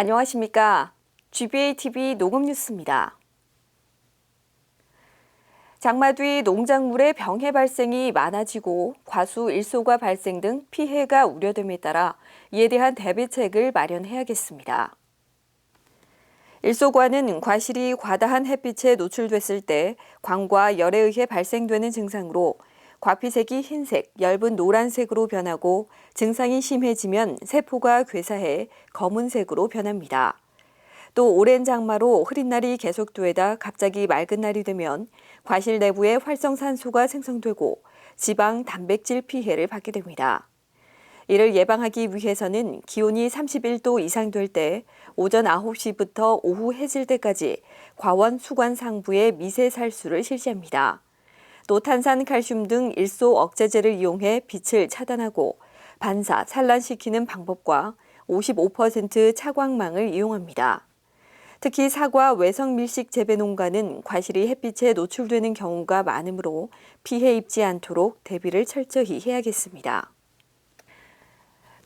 안녕하십니까. GBA-TV 농업뉴스입니다. 장마 뒤 농작물의 병해 발생이 많아지고 과수 일소가 발생 등 피해가 우려됨에 따라 이에 대한 대비책을 마련해야겠습니다. 일소과는 과실이 과다한 햇빛에 노출됐을 때 광과 열에 의해 발생되는 증상으로 과피색이 흰색, 엷은 노란색으로 변하고 증상이 심해지면 세포가 괴사해 검은색으로 변합니다. 또 오랜 장마로 흐린 날이 계속되다 갑자기 맑은 날이 되면 과실 내부에 활성산소가 생성되고 지방, 단백질 피해를 받게 됩니다. 이를 예방하기 위해서는 기온이 31도 이상 될 때 오전 9시부터 오후 해질 때까지 과원 수관 상부에 미세 살수를 실시합니다. 또 탄산, 칼슘 등 일소 억제제를 이용해 빛을 차단하고 반사, 산란시키는 방법과 55% 차광망을 이용합니다. 특히 사과, 외성 밀식 재배 농가는 과실이 햇빛에 노출되는 경우가 많으므로 피해 입지 않도록 대비를 철저히 해야겠습니다.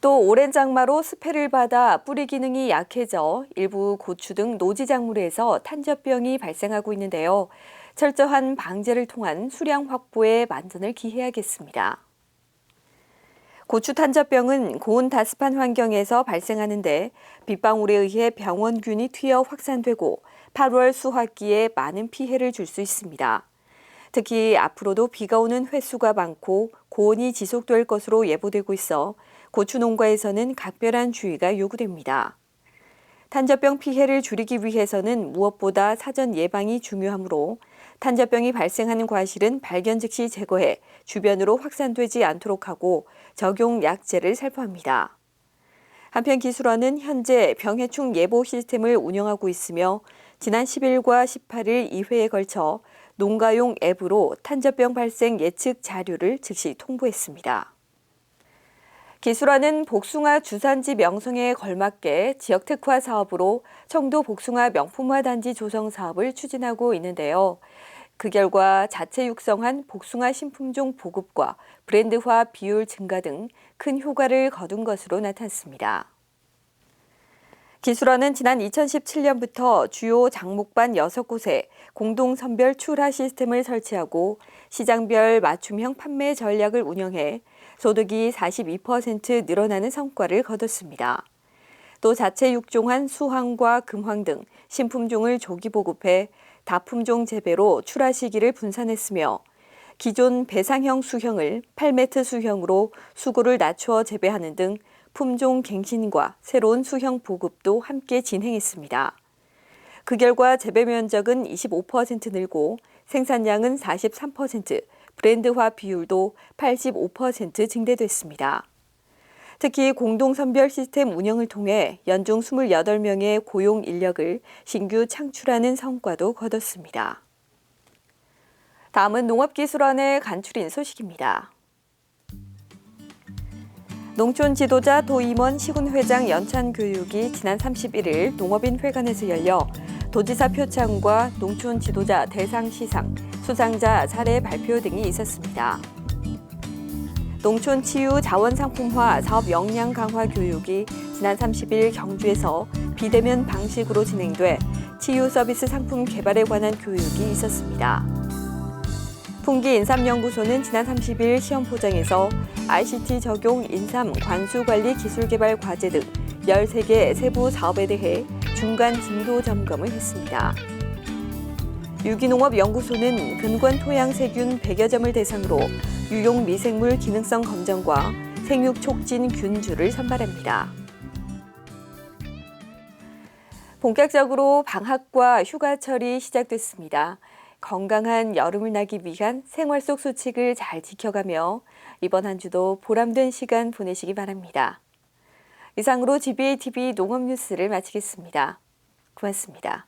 또 오랜 장마로 스패를 받아 뿌리 기능이 약해져 일부 고추 등 노지 작물에서 탄저병이 발생하고 있는데요. 철저한 방제를 통한 수량 확보에 만전을 기해야겠습니다. 고추 탄저병은 고온 다습한 환경에서 발생하는데 빗방울에 의해 병원균이 튀어 확산되고 8월 수확기에 많은 피해를 줄 수 있습니다. 특히 앞으로도 비가 오는 횟수가 많고 고온이 지속될 것으로 예보되고 있어 고추 농가에서는 각별한 주의가 요구됩니다. 탄저병 피해를 줄이기 위해서는 무엇보다 사전 예방이 중요하므로 탄저병이 발생하는 과실은 발견 즉시 제거해 주변으로 확산되지 않도록 하고 적용 약제를 살포합니다. 한편 기술원은 현재 병해충 예보 시스템을 운영하고 있으며 지난 10일과 18일 2회에 걸쳐 농가용 앱으로 탄저병 발생 예측 자료를 즉시 통보했습니다. 기술원은 복숭아 주산지 명성에 걸맞게 지역 특화 사업으로 청도 복숭아 명품화 단지 조성 사업을 추진하고 있는데요. 그 결과 자체 육성한 복숭아 신품종 보급과 브랜드화 비율 증가 등 큰 효과를 거둔 것으로 나타났습니다. 기술원은 지난 2017년부터 주요 장목반 6곳에 공동 선별 출하 시스템을 설치하고 시장별 맞춤형 판매 전략을 운영해 소득이 42% 늘어나는 성과를 거뒀습니다. 또 자체 육종한 수황과 금황 등 신품종을 조기 보급해 다품종 재배로 출하 시기를 분산했으며 기존 배상형 수형을 8매트 수형으로 수고를 낮추어 재배하는 등 품종 갱신과 새로운 수형 보급도 함께 진행했습니다. 그 결과 재배 면적은 25% 늘고 생산량은 43%, 브랜드화 비율도 85% 증대됐습니다. 특히 공동선별 시스템 운영을 통해 연중 28명의 고용 인력을 신규 창출하는 성과도 거뒀습니다. 다음은 농업기술원의 간추린 소식입니다. 농촌 지도자 도임원 시군회장 연찬 교육이 지난 31일 농업인회관에서 열려 도지사 표창과 농촌 지도자 대상 시상, 수상자 사례 발표 등이 있었습니다. 농촌 치유 자원 상품화 사업 역량 강화 교육이 지난 30일 경주에서 비대면 방식으로 진행돼 치유 서비스 상품 개발에 관한 교육이 있었습니다. 풍기인삼연구소는 지난 30일 시험포장에서 ICT 적용 인삼 관수관리 기술개발 과제 등 13개 세부 사업에 대해 중간 진도 점검을 했습니다. 유기농업연구소는 근권 토양세균 100여 점을 대상으로 유용 미생물 기능성 검정과 생육 촉진 균주를 선발합니다. 본격적으로 방학과 휴가철이 시작됐습니다. 건강한 여름을 나기 위한 생활 속 수칙을 잘 지켜가며 이번 한 주도 보람된 시간 보내시기 바랍니다. 이상으로 GBA-TV 농업뉴스를 마치겠습니다. 고맙습니다.